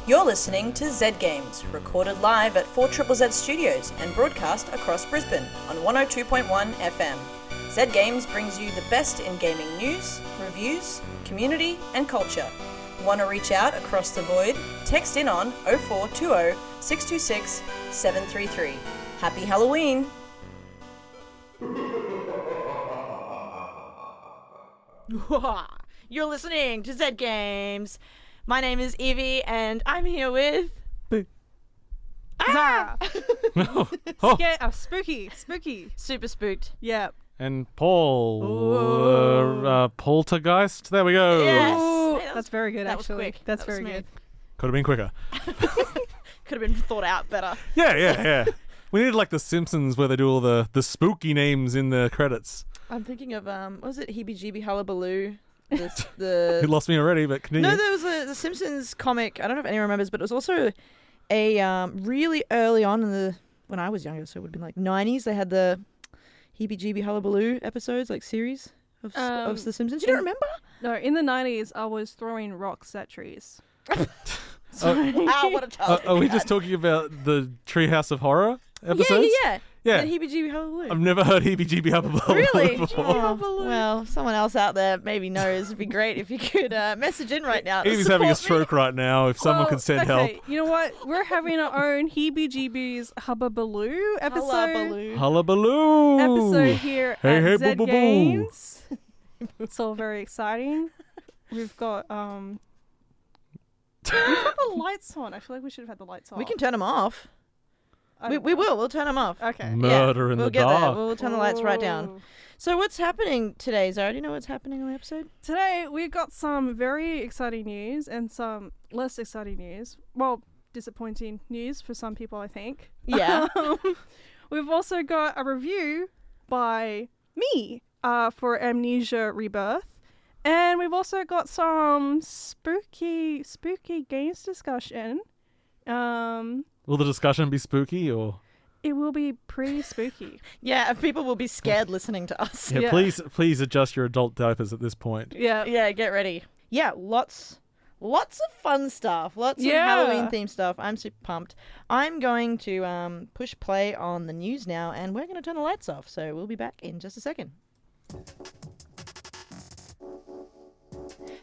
You're listening to Zed Games, recorded live at 4ZZZ Studios and broadcast across Brisbane on 102.1 FM. Zed Games brings you the best in gaming news, reviews, community and culture. Want to reach out across the void? Text in on 0420 626 733. Happy Halloween! You're listening to Zed Games. My name is Evie, and I'm here with Zahra. Oh. Spooky. Super Spooked. Yeah. And Paul. Poltergeist. There we go. Yes. Ooh, Hey, that's very good, that was actually. quick. That's That was very good. Could have been quicker. Could have been thought out better. Yeah. We needed like The Simpsons where they do all the spooky names in the credits. I'm thinking of what was it Heebie Jeebies Hullabaloo? You The lost me already, but continue. no, there was the Simpsons comic. I don't know if anyone remembers, but it was also a really early on when I was younger, so it would have been like 90s. They had the Heebie Jeebies Hullabaloo episodes, like series of the Simpsons. You don't remember? No, in the 90s, I was throwing rocks at trees. Wow, what a childhood! Are we you just had. talking about the Treehouse of Horror episodes? Yeah. Yeah. The Heebie Jeebies Hullabaloo. I've never heard Heebie Jeebies Hullabaloo Really? before. Oh, well, if someone else out there maybe knows. It'd be great if you could message in right now. to Evie's having a support me. stroke right now. If someone could send help. You know what? We're having our own Heebie Jeebies Hubbabaloo episode. Hullabaloo. Hullabaloo. Episode here Hey, at hey, Zed boo, boo, boo. Games. It's all very exciting. We've got the lights on. I feel like we should have had the lights on. We can turn them off. I We don't know. will. We'll turn them off. Okay. Murder in we'll the get there. dark. We'll turn the lights right down. Ooh. So what's happening today, Zara? Do you know what's happening on the episode? Today, we've got some very exciting news and some less exciting news. Well, disappointing news for some people, I think. Yeah. We've also got a review by me for Amnesia Rebirth. And we've also got some spooky games discussion. Will the discussion be spooky or? It will be pretty spooky. Yeah, people will be scared listening to us. Yeah, Yeah. please adjust your adult diapers at this point. Yeah. Yeah, get ready. Yeah, lots of fun stuff. Lots of Yeah. Halloween themed stuff. I'm super pumped. I'm going to push play on the news now, and we're going to turn the lights off. So we'll be back in just a second.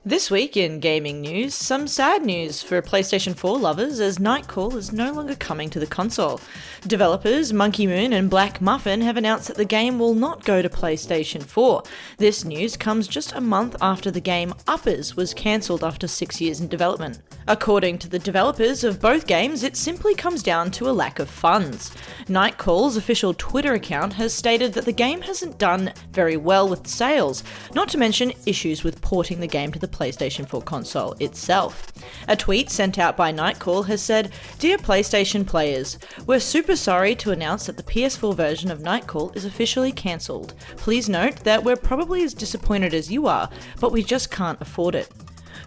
This week in gaming news, some sad news for PlayStation 4 lovers as Nightcall is no longer coming to the console. Developers Monkey Moon and Black Muffin have announced that the game will not go to PlayStation 4. This news comes just a month after the game Uppers was cancelled after 6 years in development. According to the developers of both games, it simply comes down to a lack of funds. Nightcall's official Twitter account has stated that the game hasn't done very well with sales, not to mention issues with porting the game to the PlayStation 4 console itself. A tweet sent out by Nightcall has said, "Dear PlayStation players, we're super sorry to announce that the PS4 version of Nightcall is officially cancelled. Please note that we're probably as disappointed as you are, but we just can't afford it."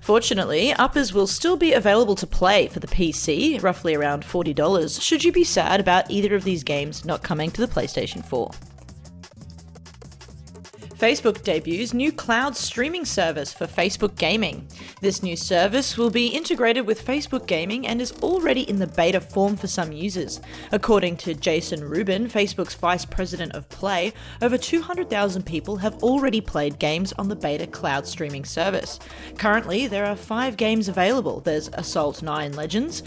Fortunately, Uppers will still be available to play for the PC, roughly around $40, should you be sad about either of these games not coming to the PlayStation 4. Facebook debuts new cloud streaming service for Facebook Gaming. This new service will be integrated with Facebook Gaming and is already in the beta form for some users. According to Jason Rubin, Facebook's Vice President of Play, over 200,000 people have already played games on the beta cloud streaming service. Currently, there are 5 games available. There's Assault 9 Legends,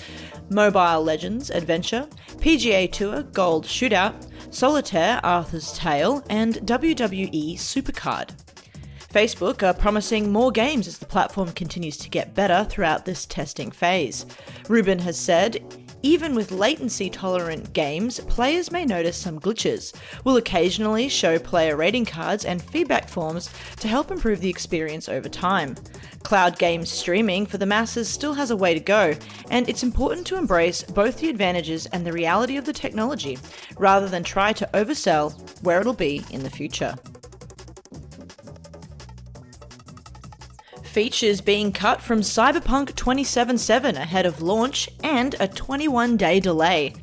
Mobile Legends Adventure, PGA Tour Gold Shootout, Solitaire Arthur's Tale, and WWE Supercard. Facebook are promising more games as the platform continues to get better throughout this testing phase. Rubin has said, "Even with latency-tolerant games, players may notice some glitches. We'll occasionally show player rating cards and feedback forms to help improve the experience over time. Cloud games streaming for the masses still has a way to go, and it's important to embrace both the advantages and the reality of the technology, rather than try to oversell where it'll be in the future." Features being cut from Cyberpunk 2077 ahead of launch and a 21-day delay.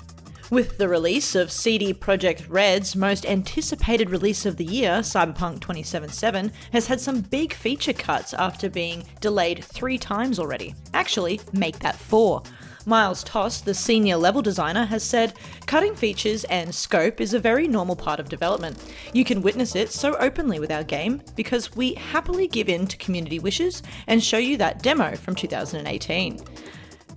With the release of CD Projekt Red's most anticipated release of the year, Cyberpunk 2077, has had some big feature cuts after being delayed 3 times already. Actually, make that 4. Miles Toss, the senior level designer, has said, "Cutting features and scope is a very normal part of development. You can witness it so openly with our game because we happily give in to community wishes and show you that demo from 2018.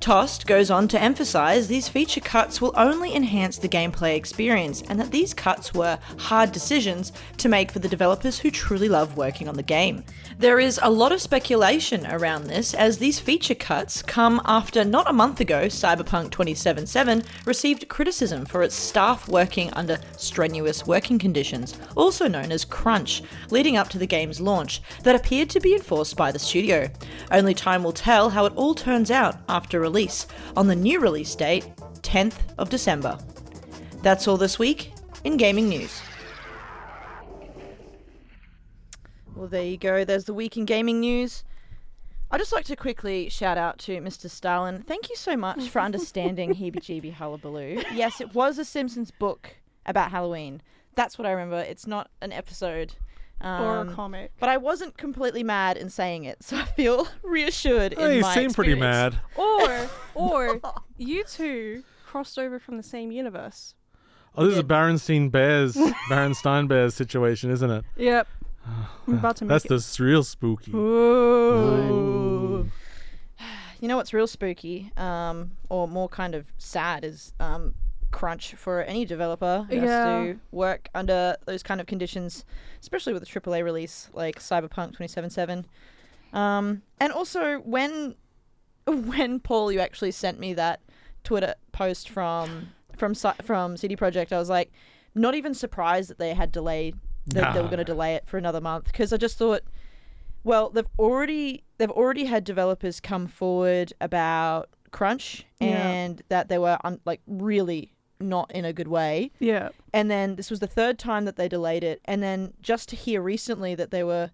Tost goes on to emphasise these feature cuts will only enhance the gameplay experience and that these cuts were hard decisions to make for the developers who truly love working on the game. There is a lot of speculation around this as these feature cuts come after not a month ago Cyberpunk 2077 received criticism for its staff working under strenuous working conditions, also known as crunch, leading up to the game's launch, that appeared to be enforced by the studio. Only time will tell how it all turns out after release, on the new release date, 10th of December. That's all this week in gaming news. Well, there you go. There's the week in gaming news. I'd just like to quickly shout out to Mr. Stalin. Thank you so much for understanding Heebie Jeebies Hullabaloo. Yes, it was a Simpsons book about Halloween. That's what I remember. It's not an episode. Or a comic. But I wasn't completely mad in saying it, so I feel reassured in my You seem pretty experience. mad. Or you two crossed over from the same universe. Oh, this is a Berenstein Bears situation, isn't it? Yep. I'm about to make That's real spooky. Ooh. You know what's real spooky, or more kind of sad, is crunch for any developer who has to work under those kind of conditions, especially with a AAA release like Cyberpunk 2077. And also, when Paul, you actually sent me that Twitter post from CD Projekt, I was like, not even surprised that they had delayed. They were going to delay it for another month, because I just thought, well, they've already had developers come forward about crunch and that they were really not in a good way. Yeah. And then this was the 3rd time that they delayed it, and then just to hear recently that they were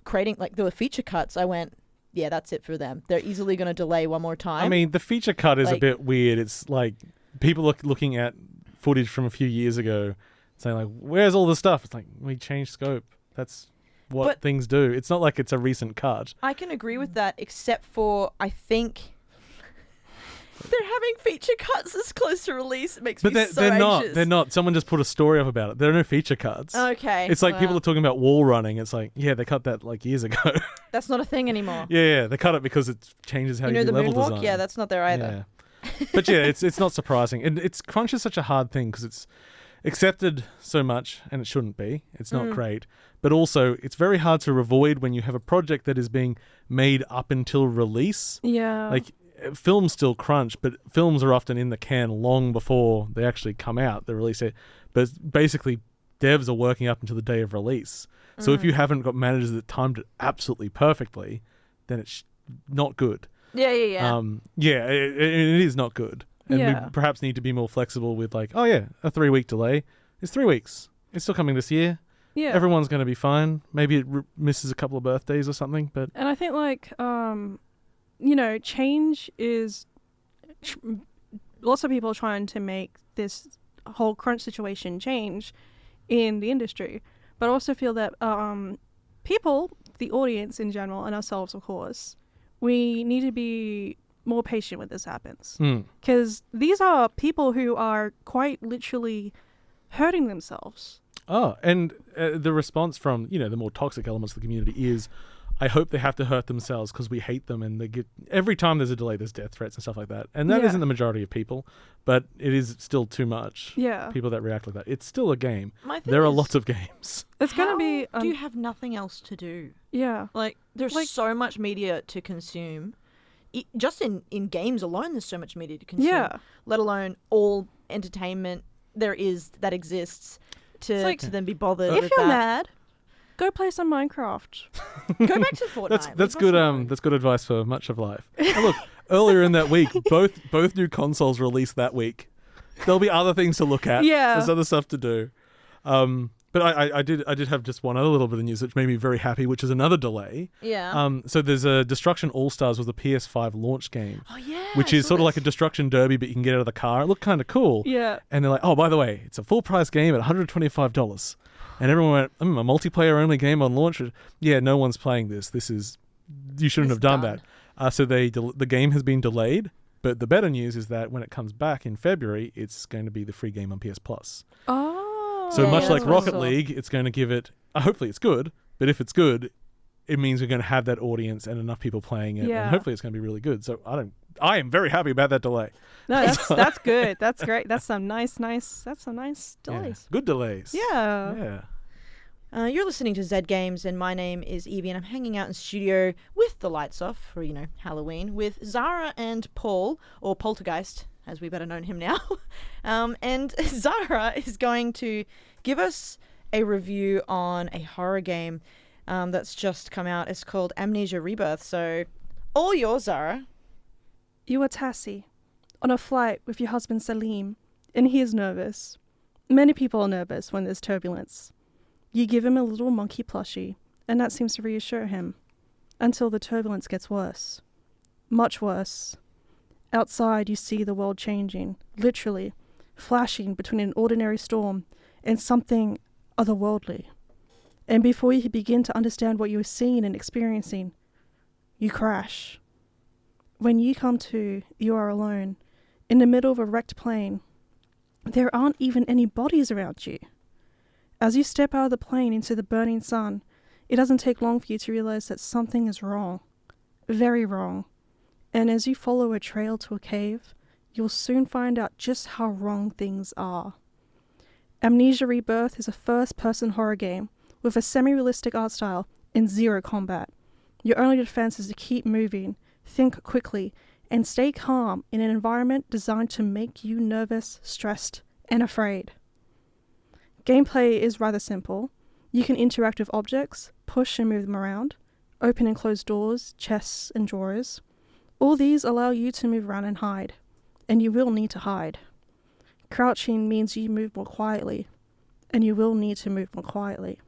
creating there were feature cuts, I went, yeah, that's it for them. They're easily going to delay one more time. I mean, the feature cut is a bit weird. It's like people looking at footage from a few years ago, saying like, where's all the stuff? It's like, we changed scope. That's what things do. It's not like it's a recent cut. I can agree with that, except for I think they're having feature cuts this close to release. It makes me so anxious. They're not. Someone just put a story up about it. There are no feature cuts. Okay. It's like people are talking about wall running. It's like, yeah, they cut that like years ago. That's not a thing anymore. Yeah, they cut it because it changes how you do the level moonwalk? design. Yeah, that's not there either. Yeah. But yeah, it's not surprising. And crunch is such a hard thing because it's accepted so much, and it shouldn't be. It's not great. But also, it's very hard to avoid when you have a project that is being made up until release. Yeah. Like, films still crunch, but films are often in the can long before they actually come out, the release date. But basically, devs are working up until the day of release. So if you haven't got managers that timed it absolutely perfectly, then it's not good. Yeah. It is not good. And we perhaps need to be more flexible with like, oh yeah, a 3-week delay. It's 3 weeks. It's still coming this year. Yeah. Everyone's going to be fine. Maybe it misses a couple of birthdays or something, but... And I think change is... lots of people are trying to make this whole crunch situation change in the industry. But I also feel that people, the audience in general, and ourselves, of course, we need to be more patient when this happens. Because these are people who are quite literally hurting themselves. Oh, and the response from, the more toxic elements of the community is, I hope they have to hurt themselves because we hate them, and they get every time there's a delay, there's death threats and stuff like that. And that isn't the majority of people, but it is still too much. Yeah. People that react like that. It's still a game. There are lots of games. It's going to be... do you have nothing else to do? Yeah. There's so much media to consume. Just in games alone, there's so much media to consume. Yeah. Let alone all entertainment there is that exists to then be bothered with if you're that. mad, go play some Minecraft. Go back to Fortnite. That's good. That's good advice for much of life. And look, earlier in that week, both new consoles released that week. There'll be other things to look at. Yeah. There's other stuff to do. But I did have just one other little bit of news which made me very happy, which is another delay. Yeah. So there's a Destruction All Stars was a PS5 launch game. Oh yeah. which I is saw sort of like a this. destruction derby, but you can get out of the car. It looked kind of cool. Yeah. And they're like, oh, by the way, it's a full price game at $125. And everyone went, a multiplayer only game on launch? Yeah, no one's playing this. You shouldn't It's have done done. that. So the game has been delayed. But the better news is that when it comes back in February, it's going to be the free game on PS Plus. Oh. So Yeah, much yeah, like that's what I Rocket saw. League, it's going to give it. Hopefully, it's good. But if it's good, it means we're going to have that audience and enough people playing it, Yeah. and hopefully, it's going to be really good. So I am very happy about that delay. No, that's good. That's great. That's some nice. That's some nice Yeah. delays. Good delays. Yeah. Yeah. You're listening to Zed Games, and my name is Evie, and I'm hanging out in studio with the lights off for, Halloween, with Zahra and Paul, or Poltergeist, as we better know him now. And Zahra is going to give us a review on a horror game that's just come out. It's called Amnesia Rebirth. So, all yours, Zahra. You are Tassie, on a flight with your husband Salim, and he is nervous. Many people are nervous when there's turbulence. You give him a little monkey plushie, and that seems to reassure him, until the turbulence gets worse. Much worse. Outside you see the world changing, literally, flashing between an ordinary storm and something otherworldly. And before you begin to understand what you are seeing and experiencing, you crash. When you come to, you are alone, in the middle of a wrecked plane. There aren't even any bodies around you. As you step out of the plane into the burning sun, it doesn't take long for you to realize that something is wrong. Very wrong. And as you follow a trail to a cave, you'll soon find out just how wrong things are. Amnesia Rebirth is a first-person horror game with a semi-realistic art style and zero combat. Your only defense is to keep moving, think quickly, and stay calm in an environment designed to make you nervous, stressed, and afraid. Gameplay is rather simple. You can interact with objects, push and move them around, open and close doors, chests, and drawers. All these allow you to move around and hide, and you will need to hide. Crouching means you move more quietly, and you will need to move more quietly.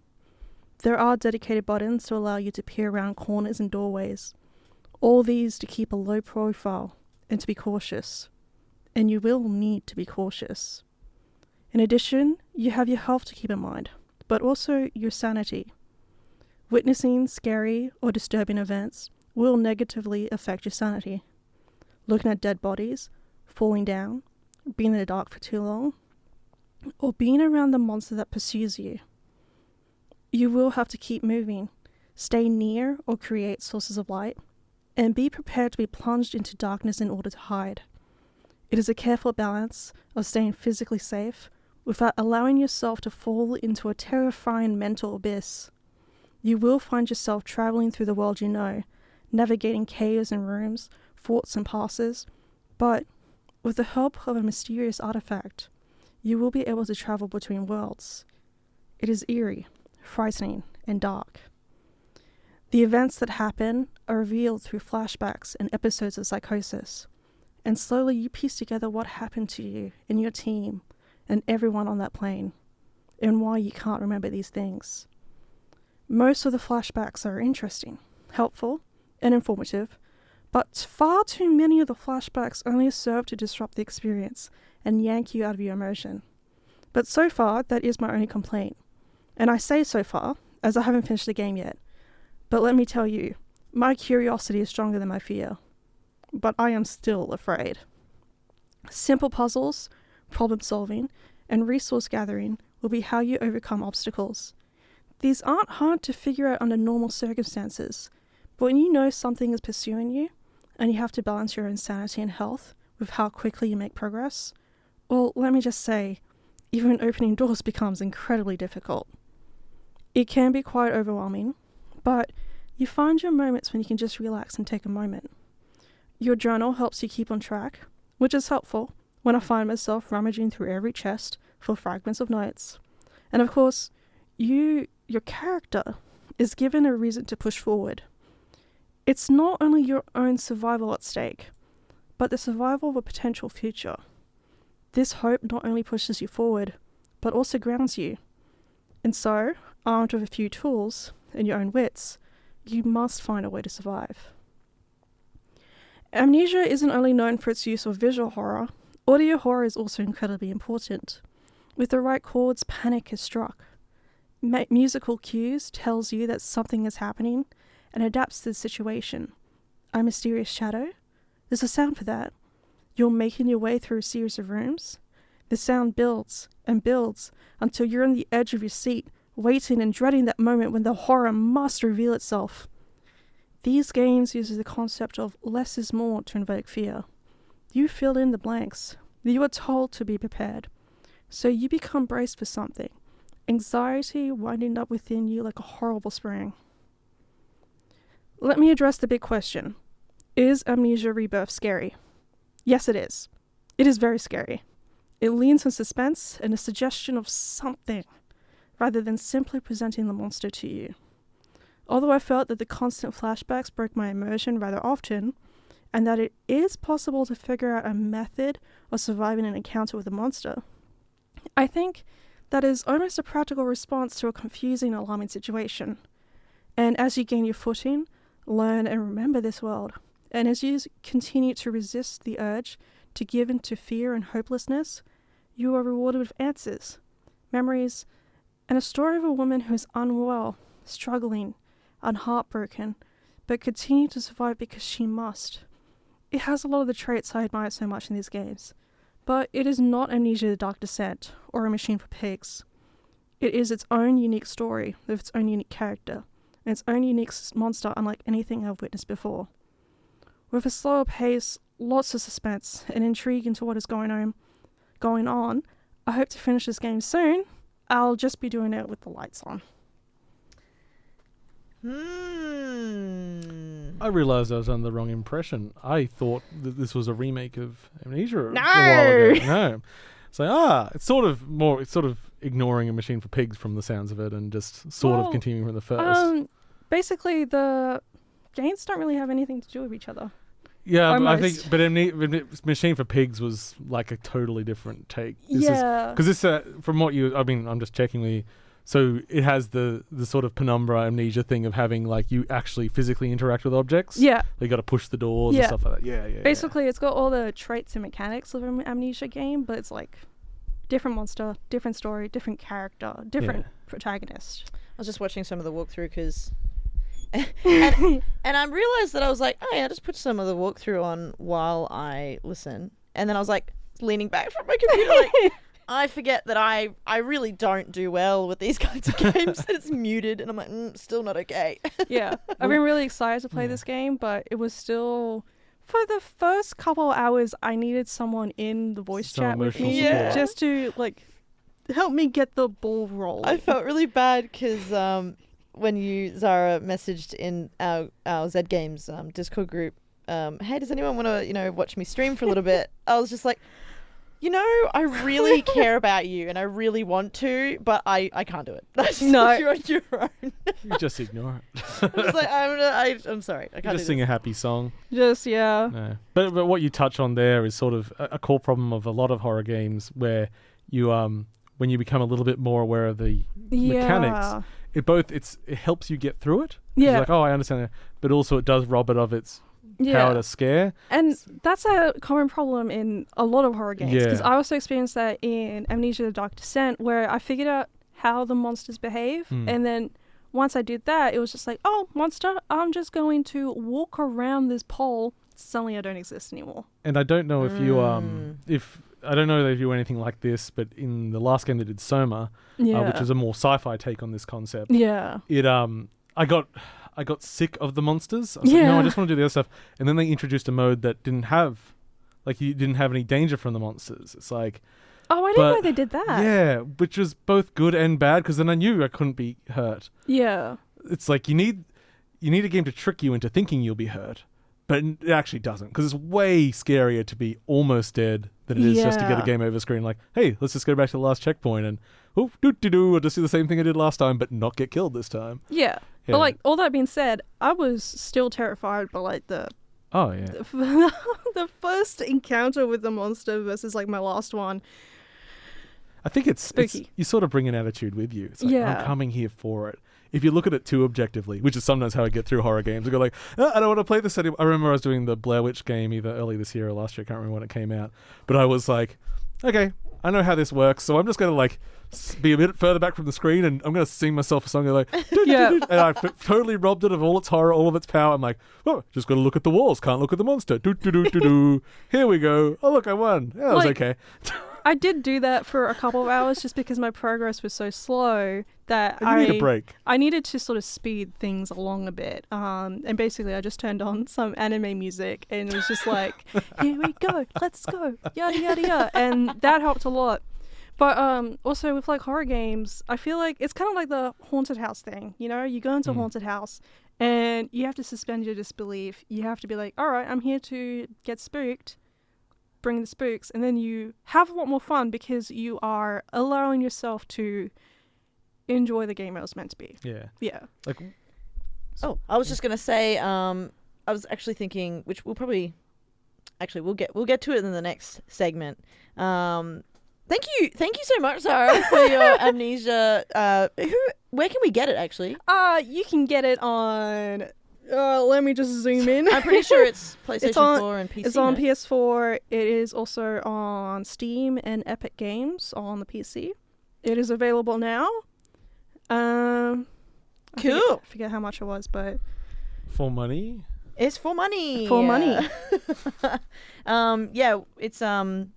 There are dedicated buttons to allow you to peer around corners and doorways. All these to keep a low profile and to be cautious. And you will need to be cautious. In addition, you have your health to keep in mind, but also your sanity. Witnessing scary or disturbing events will negatively affect your sanity. Looking at dead bodies, falling down, being in the dark for too long, or being around the monster that pursues you. You will have to keep moving, stay near or create sources of light, and be prepared to be plunged into darkness in order to hide. It is a careful balance of staying physically safe without allowing yourself to fall into a terrifying mental abyss. You will find yourself traveling through the world you know, navigating caves and rooms, forts and passes, but with the help of a mysterious artifact, you will be able to travel between worlds. It is eerie, frightening, and dark. The events that happen are revealed through flashbacks and episodes of psychosis, and slowly you piece together what happened to you and your team and everyone on that plane, and why you can't remember these things. Most of the flashbacks are interesting, helpful, and informative, but far too many of the flashbacks only serve to disrupt the experience and yank you out of your immersion. But so far, that is my only complaint. And I say so far, as I haven't finished the game yet. But let me tell you, my curiosity is stronger than my fear. But I am still afraid. Simple puzzles, problem solving, and resource gathering will be how you overcome obstacles. These aren't hard to figure out under normal circumstances, but when you know something is pursuing you, and you have to balance your own sanity and health with how quickly you make progress, well, let me just say, even opening doors becomes incredibly difficult. It can be quite overwhelming, but you find your moments when you can just relax and take a moment. Your journal helps you keep on track, which is helpful when I find myself rummaging through every chest for fragments of notes. And of course, your character is given a reason to push forward. It's not only your own survival at stake, but the survival of a potential future. This hope not only pushes you forward, but also grounds you. And so, armed with a few tools and your own wits, you must find a way to survive. Amnesia isn't only known for its use of visual horror, audio horror is also incredibly important. With the right chords, panic is struck. Musical cues tells you that something is happening and adapts to the situation. A mysterious shadow? There's a sound for that. You're making your way through a series of rooms. The sound builds and builds until you're on the edge of your seat, waiting and dreading that moment when the horror must reveal itself. These games use the concept of less is more to invoke fear. You fill in the blanks. You are told to be prepared. So you become braced for something. Anxiety winding up within you like a horrible spring. Let me address the big question. Is Amnesia Rebirth scary? Yes, it is. It is very scary. It leans on suspense and a suggestion of something, rather than simply presenting the monster to you. Although I felt that the constant flashbacks broke my immersion rather often, and that it is possible to figure out a method of surviving an encounter with a monster, I think that is almost a practical response to a confusing, alarming situation. And as you gain your footing, learn and remember this world, and as you continue to resist the urge to give in to fear and hopelessness, you are rewarded with answers, memories, and a story of a woman who is unwell, struggling, and heartbroken, but continue to survive because she must. It has a lot of the traits I admire so much in these games, but it is not Amnesia the Dark Descent or A Machine for Pigs. It is its own unique story with its own unique character, and its own unique monster unlike anything I've witnessed before. With a slower pace, lots of suspense, and intrigue into what is going on, I hope to finish this game soon. I'll just be doing it with the lights on. I realised I was under the wrong impression. I thought that this was a remake of Amnesia a No! while ago. No. So, it's sort of ignoring A Machine for Pigs from the sounds of it and just sort of continuing from the first. Basically, the games don't really have anything to do with each other. Yeah, Almost. but Machine for Pigs was like a totally different take. Yeah. Because this, from what I'm just checking with you. So it has the sort of penumbra amnesia thing of having like you actually physically interact with objects. Yeah. You got to push the doors and stuff like that. Yeah. Basically, it's got all the traits and mechanics of an Amnesia game, but it's like different monster, different story, different character, different protagonist. I was just watching some of the walkthrough because... and I realised that I was like, oh yeah, just put some of the walkthrough on while I listen. And then I was like leaning back from my computer like... I forget that I really don't do well with these kinds of games that it's muted and I'm like, still not okay. Yeah. I've been really excited to play this game, but it was still... For the first couple of hours, I needed someone in the voice chat with me just to like help me get the ball rolling. I felt really bad because when Zahra messaged in our Zed Games Discord group, hey, does anyone want to, watch me stream for a little bit? I was just like... I really care about you and I really want to, but I can't do it. No. You're on your own. You just ignore it. I'm just like, I'm sorry. I can't just sing a happy song. Just, yeah. No. But what you touch on there is sort of a core problem of a lot of horror games where you, when you become a little bit more aware of the mechanics, it helps you get through it. Yeah. You're like, oh, I understand that. But also it does rob it of its power to scare. And that's a common problem in a lot of horror games. Because I also experienced that in Amnesia the Dark Descent, where I figured out how the monsters behave. And then once I did that, it was just like, oh, monster, I'm just going to walk around this pole. Suddenly I don't exist anymore. And I don't know if you, I don't know if you were anything like this, but in the last game that did Soma, which is a more sci-fi take on this concept. Yeah. It, I got sick of the monsters. I was like, no, I just want to do the other stuff. And then they introduced a mode that didn't have any danger from the monsters. It's like... Oh, I didn't know they did that. Yeah, which was both good and bad, because then I knew I couldn't be hurt. Yeah. It's like you need a game to trick you into thinking you'll be hurt, but it actually doesn't, because it's way scarier to be almost dead than it is just to get a game over screen like, hey, let's just go back to the last checkpoint and I'll just do the same thing I did last time, but not get killed this time. Yeah. But like, all that being said, I was still terrified by like the first encounter with the monster versus like my last one. I think it's spooky. You sort of bring an attitude with you. It's like, I'm coming here for it. if you look at it too objectively, which is sometimes how I get through horror games, I go like, oh, I don't want to play this anymore. I remember I was doing the Blair Witch game either early this year or last year. I can't remember when it came out. But I was like, okay, I know how this works, so I'm just going to like be a bit further back from the screen and I'm going to sing myself a song like, Yeah. and I totally robbed it of all its horror, all of its power. I'm like, oh, just got to look at the walls, can't look at the monster. Here we go. Oh, look, I won. Yeah, that was okay. I did do that for a couple of hours just because my progress was so slow that And you need a break. I needed to sort of speed things along a bit. And basically I just turned on some anime music and it was just like, here we go, let's go, yada, yada, yada. And that helped a lot. But also with like horror games, I feel like it's kind of like the haunted house thing. You know, you go into a haunted house and you have to suspend your disbelief. You have to be like, all right, I'm here to get spooked. Bring the spooks, and then you have a lot more fun because you are allowing yourself to enjoy the game it was meant to be. Yeah. Like, Oh, I was just gonna say, I was actually thinking, which we'll probably, actually we'll get to it in the next segment. Thank you so much, Zahra, for your Amnesia. Where can we get it actually? You can get it on. Let me just zoom in. I'm pretty sure it's PlayStation 4 and PC. It's on PS4. It is also on Steam and Epic Games on the PC. It is available now. Cool. I forget how much it was, but for money? It's for money. For money. Yeah, it's one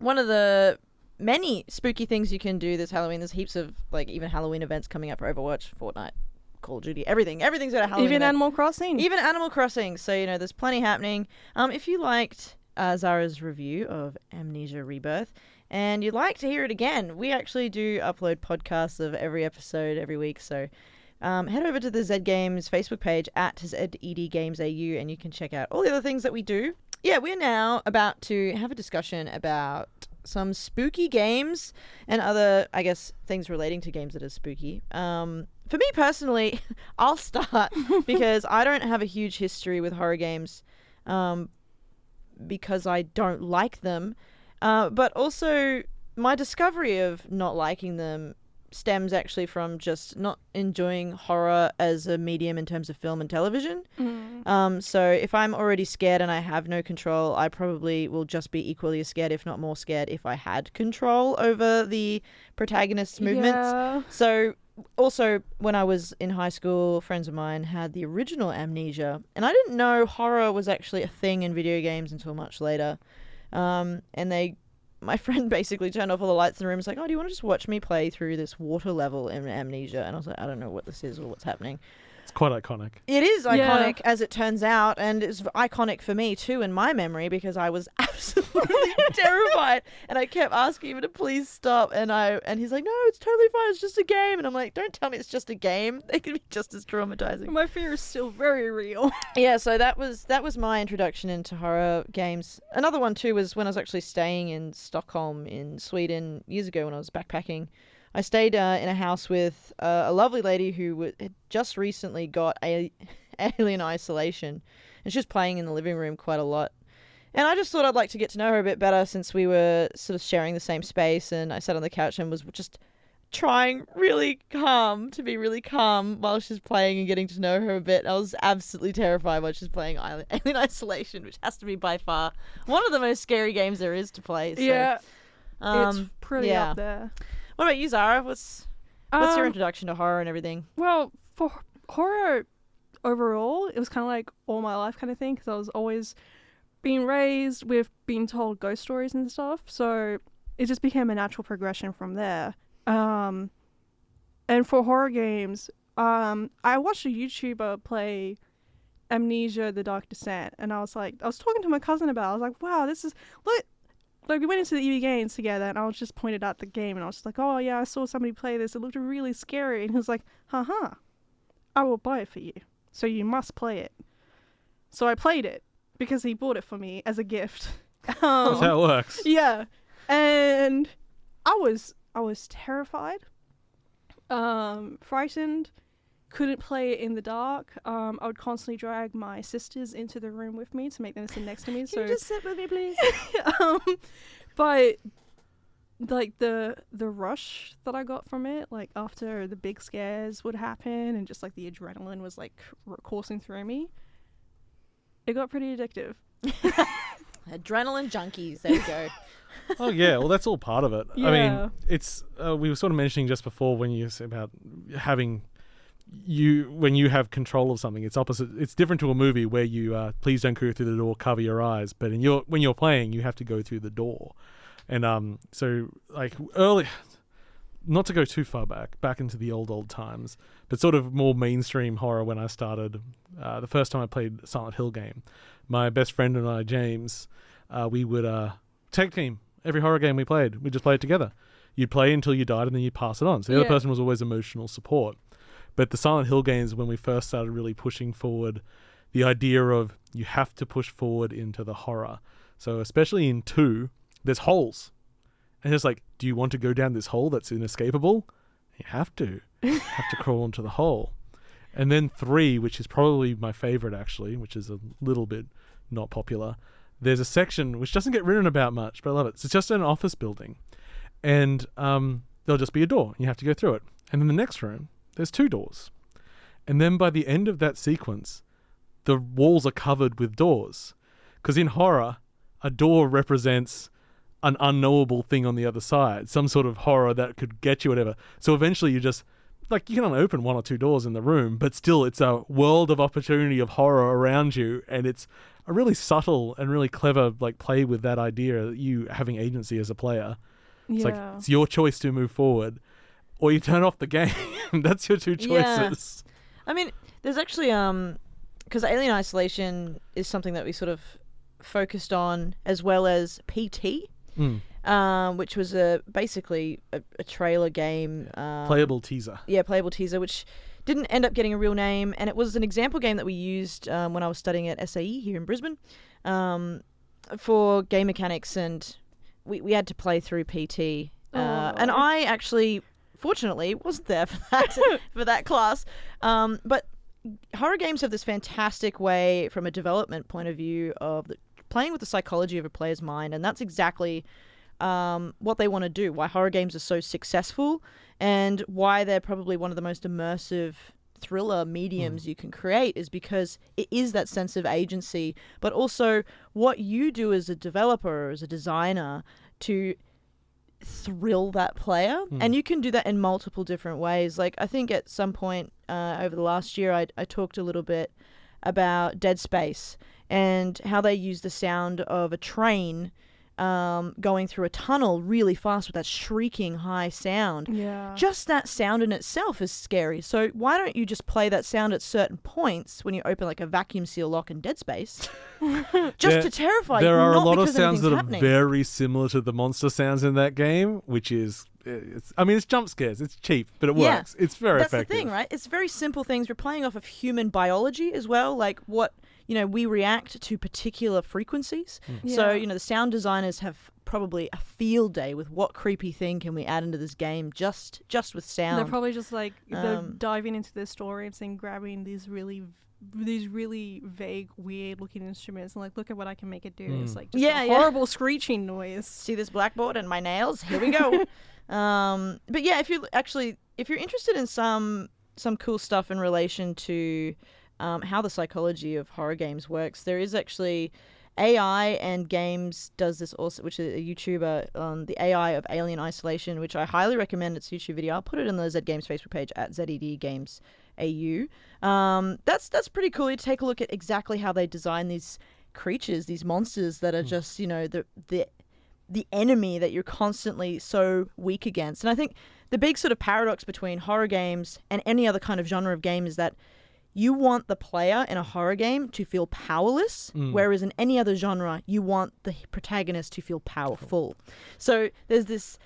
of the many spooky things you can do this Halloween. There's heaps of like even Halloween events coming up for Overwatch, Fortnite, Call of Duty, everything's at a Halloween Even event. Animal Crossing. Even Animal Crossing. So, you know, there's plenty happening. If you liked Zahra's review of Amnesia Rebirth and you'd like to hear it again, we actually do upload podcasts of every episode every week. So head over to the Zed Games Facebook page at ZedGamesAU and you can check out all the other things that we do. Yeah, we're now about to have a discussion about some spooky games and other, I guess, things relating to games that are spooky. For me personally, I'll start because I don't have a huge history with horror games because I don't like them. But also, my discovery of not liking them stems actually from just not enjoying horror as a medium in terms of film and television. So if I'm already scared and I have no control, I probably will just be equally as scared, if not more scared, if I had control over the protagonist's movements. Yeah. So also, when I was in high school, friends of mine had the original Amnesia, and I didn't know horror was actually a thing in video games until much later. My friend basically turned off all the lights in the room. It's like, oh, do you want to just watch me play through this water level in Amnesia? And I was like, I don't know what this is or what's happening. It's quite iconic. It is iconic, as it turns out, and it's iconic for me too in my memory because I was absolutely terrified, and I kept asking him to please stop, and he's like, no, it's totally fine, it's just a game, and I'm like, don't tell me it's just a game. They could be just as traumatizing. My fear is still very real. Yeah, so that was my introduction into horror games. Another one too was when I was actually staying in Stockholm in Sweden years ago when I was backpacking. I stayed in a house with a lovely lady who had just recently got Alien Isolation, and she was playing in the living room quite a lot. And I just thought I'd like to get to know her a bit better since we were sort of sharing the same space, and I sat on the couch and was just trying really calm to be really calm while she's playing and getting to know her a bit. I was absolutely terrified while she's playing Alien Isolation, which has to be by far one of the most scary games there is to play. So, Yeah, it's pretty yeah. up there. What about you, Zahra? What's your introduction to horror and everything? Well, for horror overall, it was kind of like all my life kind of thing because I was always being raised with being told ghost stories and stuff. So it just became a natural progression from there. And for horror games, I watched a YouTuber play Amnesia: The Dark Descent, and I was talking to my cousin about it. I was like, wow, this is... Like, we went into the Heebie Games together, and I was just pointed out the game, and I was just like, oh, yeah, I saw somebody play this. It looked really scary. And he was like, haha, I will buy it for you. So you must play it. So I played it, because he bought it for me as a gift. That's how it works. Yeah. And I was terrified, frightened, couldn't play it in the dark. I would constantly drag my sisters into the room with me to make them sit next to me. Can you just sit with me, please? But like the rush that I got from it, like after the big scares would happen and just like the adrenaline was like coursing through me, it got pretty addictive. Adrenaline junkies. There you go. Oh yeah, well that's all part of it. Yeah. I mean, it's we were sort of mentioning just before when you said about having when you have control of something, it's opposite. It's different to a movie where you please don't go through the door, cover your eyes. But when you're playing, you have to go through the door, and so like early, not to go too far back into the old times, but sort of more mainstream horror when I started. The first time I played a Silent Hill game, my best friend and I, James, we would tag team every horror game we played. We just played it together. You'd play until you died, and then you'd pass it on. So the other person was always emotional support. But the Silent Hill games, when we first started really pushing forward the idea of you have to push forward into the horror. So especially in 2, there's holes. And it's like, do you want to go down this hole that's inescapable? You have to. You have to crawl into the hole. And then 3, which is probably my favorite actually, which is a little bit not popular, there's a section which doesn't get written about much, but I love it. So it's just an office building. And there'll just be a door. And you have to go through it. And in the next room, there's 2 doors. And then by the end of that sequence, the walls are covered with doors. Because in horror, a door represents an unknowable thing on the other side, some sort of horror that could get you, whatever. So eventually you just, like, you can only open 1 or 2 doors in the room, but still it's a world of opportunity of horror around you. And it's a really subtle and really clever, like, play with that idea of you having agency as a player. It's like, it's your choice to move forward, or you turn off the game. That's your 2 choices. Yeah. I mean, there's actually, because Alien Isolation is something that we sort of focused on, as well as PT, which was basically a trailer game. Playable teaser. Yeah, playable teaser, which didn't end up getting a real name. And it was an example game that we used when I was studying at SAE here in Brisbane for game mechanics, and we had to play through PT. And I actually, fortunately, wasn't there for that class. But horror games have this fantastic way, from a development point of view, of playing with the psychology of a player's mind, and that's exactly what they want to do. Why horror games are so successful, and why they're probably one of the most immersive thriller mediums you can create, is because it is that sense of agency, but also what you do as a developer or as a designer to thrill that player. And you can do that in multiple different ways. Like, I think at some point over the last year, I talked a little bit about Dead Space and how they use the sound of a train going through a tunnel really fast with that shrieking high sound. Yeah. Just that sound in itself is scary. So why don't you just play that sound at certain points when you open like a vacuum seal lock in Dead Space just to terrify you? There are a not lot of because sounds that happening. are very similar to the monster sounds in that game, which is, it's jump scares. It's cheap, but it works. It's very effective. That's the thing, right? It's very simple things. We're playing off of human biology as well, like what, we react to particular frequencies. So, the sound designers have probably a field day with what creepy thing can we add into this game just with sound. They're probably just like they're diving into their story and saying, grabbing these really vague, weird looking instruments and like, look at what I can make it do. It's like just a horrible screeching noise. See this blackboard and my nails? Here we go. But yeah, if you're interested in some cool stuff in relation to how the psychology of horror games works, there is actually AI and Games does this also, which is a YouTuber on the AI of Alien Isolation, which I highly recommend. Its YouTube video. I'll put it in the Zed Games Facebook page at Zed Games AU. That's pretty cool. You take a look at exactly how they design these creatures, these monsters that are just the enemy that you're constantly so weak against. And I think the big sort of paradox between horror games and any other kind of genre of game is that you want the player in a horror game to feel powerless, whereas in any other genre, you want the protagonist to feel powerful. So there's this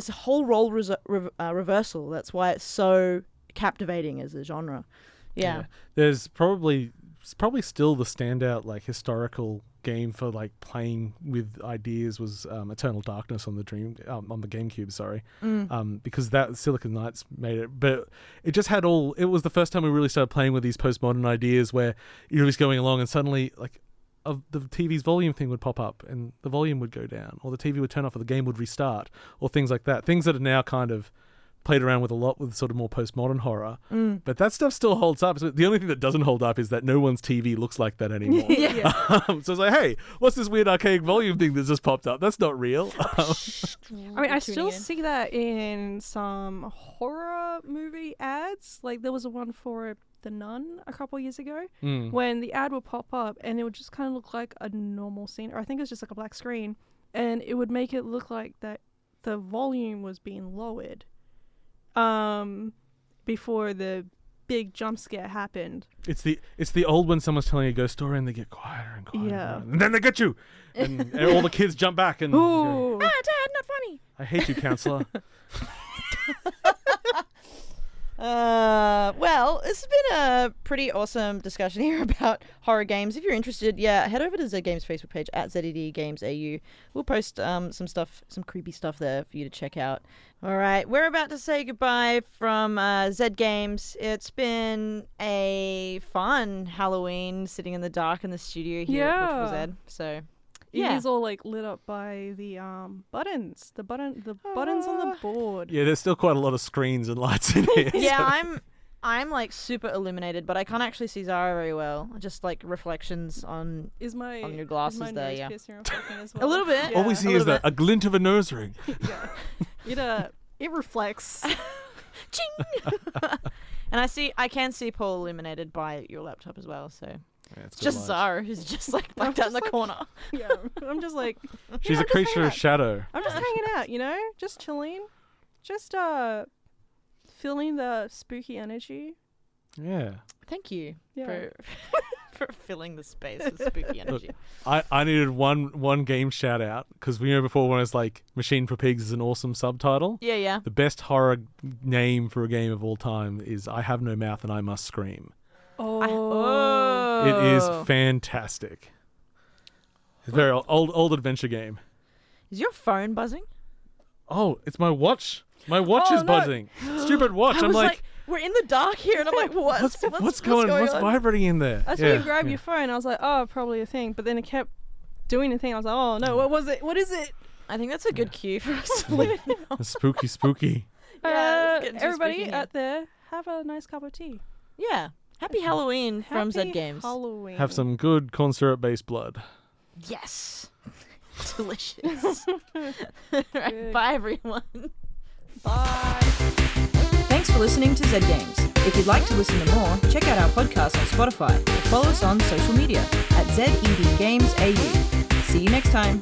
whole role reversal. That's why it's so captivating as a genre. Yeah. There's probably still the standout like historical game for like playing with ideas was Eternal Darkness on the GameCube, because that Silicon Knights made it, but it just had it was the first time we really started playing with these postmodern ideas where you're just going along and suddenly like the TV's volume thing would pop up and the volume would go down, or the TV would turn off, or the game would restart, or things like that. Things that are now kind of played around with a lot with sort of more postmodern horror. But that stuff still holds up. So the only thing that doesn't hold up is that no one's TV looks like that anymore. So it's like, hey, what's this weird archaic volume thing that's just popped up? That's not real. I mean, I still see that in some horror movie ads. Like there was one for The Nun a couple years ago when the ad would pop up and it would just kind of look like a normal scene, or I think it was just like a black screen, and it would make it look like that the volume was being lowered before the big jump scare happened. It's the old when someone's telling a ghost story and they get quieter and quieter. Yeah. And then they get you. And all the kids jump back and Ooh. Dad, not funny. I hate you, counselor. Well, this has been a pretty awesome discussion here about horror games. If you're interested, head over to Zed Games' Facebook page at ZED Games AU. We'll post some stuff, some creepy stuff there for you to check out. All right, we're about to say goodbye from Zed Games. It's been a fun Halloween sitting in the dark in the studio here at Portugal Zed. So It is all like lit up by the buttons. The buttons on the board. Yeah, there's still quite a lot of screens and lights in here. Yeah, I'm like super illuminated, but I can't actually see Zahra very well. Just like reflections on your glasses there. Yeah, as well? a little bit. All we see is a glint of a nose ring. It reflects. Ching! And I can see Paul illuminated by your laptop as well. So Yeah, it's just Zahra who's just like back down the corner. Yeah, I'm just like she's a creature of shadow. I'm just hanging out, just chilling, just feeling the spooky energy. Yeah. Thank you Yeah. for filling the space with spooky energy. I needed one game shout out because we know before when it's like Machine for Pigs is an awesome subtitle. Yeah. The best horror name for a game of all time is I Have No Mouth and I Must Scream. Oh. It is fantastic. It's a very old adventure game. Is your phone buzzing? Oh, it's my watch. My watch is buzzing. Stupid watch. I I'm was like, we're in the dark here, and I'm like, what's going on? What's vibrating in there? That's when you grab your phone. I was like, oh, probably a thing. But then it kept doing the thing. I was like, oh no, what was it? What is it? I think that's a good cue for us to leave now. Spooky. Yeah, it's getting too everybody spooky here. out there, have a nice cup of tea. Yeah. Happy Halloween from Zed Games. Halloween. Have some good corn syrup based blood. Yes. Delicious. Right, bye, everyone. Bye. Thanks for listening to Zed Games. If you'd like to listen to more, check out our podcast on Spotify or follow us on social media at ZED Games AU. See you next time.